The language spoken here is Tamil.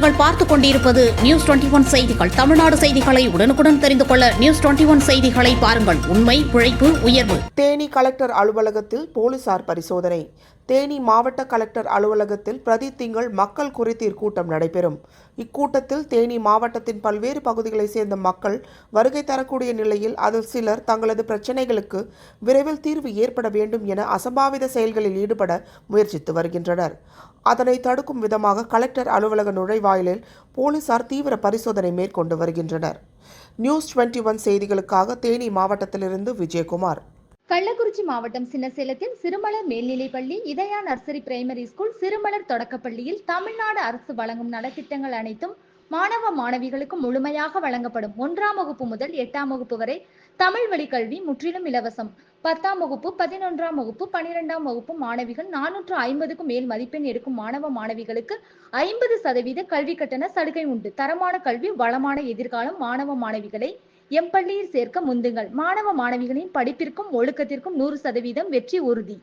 நீங்கள் பார்த்துக் கொண்டிருப்பது நியூஸ் 21 செய்திகள். தமிழ்நாடு செய்திகளை உடனுக்குடன் தெரிந்து கொள்ள நியூஸ் 21 செய்திகளை பாருங்கள். உண்மை, உழைப்பு, உயர்வு. தேனி கலெக்டர் அலுவலகத்தில் போலீசார் பரிசோதனை. தேனி மாவட்ட கலெக்டர் அலுவலகத்தில் பிரதி திங்கள் மக்கள் குறைதீர் கூட்டம் நடைபெறும். இக்கூட்டத்தில் தேனி மாவட்டத்தின் பல்வேறு பகுதிகளைச் சேர்ந்த மக்கள் வருகை தரக்கூடிய நிலையில் அதில் சிலர் தங்களது பிரச்சினைகளுக்கு விரைவில் தீர்வு ஏற்பட வேண்டும் என அசம்பாவித செயல்களில் ஈடுபட முயற்சித்து வருகின்றனர். அதனை தடுக்கும் விதமாக கலெக்டர் அலுவலக நுழைவாயிலில் போலீசார் தீவிர பரிசோதனை மேற்கொண்டு வருகின்றனர். நியூஸ் 21 செய்திகளுக்காக தேனி மாவட்டத்திலிருந்து விஜயகுமார். கள்ளக்குறிச்சி மாவட்டம் சின்னசேலத்தில் சிறுமலர் மேல்நிலைப்பள்ளி, இதயா நர்சரி பிரைமரி ஸ்கூல், சிறுமலர் தொடக்கப்பள்ளியில் தமிழ்நாடு அரசு வழங்கும் நலத்திட்டங்கள் அனைத்தும் மாணவ மாணவிகளுக்கு முழுமையாக வழங்கப்படும். 1ஆம் வகுப்பு முதல் 8ஆம் வகுப்பு வரை தமிழ் வழி கல்வி முற்றிலும் இலவசம். 10ஆம் வகுப்பு, 11ஆம் வகுப்பு, 12ஆம் வகுப்பு மாணவிகள் 450க்கும் மேல் மதிப்பெண் எடுக்கும் மாணவ மாணவிகளுக்கு 50% கல்வி கட்டண சலுகை உண்டு. தரமான கல்வி, வளமான எதிர்காலம். மாணவ மாணவிகளை எம் பள்ளியில் சேர்க்க முந்துங்கள். மாணவ மாணவிகளின் படிப்பிற்கும் ஒழுக்கத்திற்கும் 100% வெற்றி உறுதி.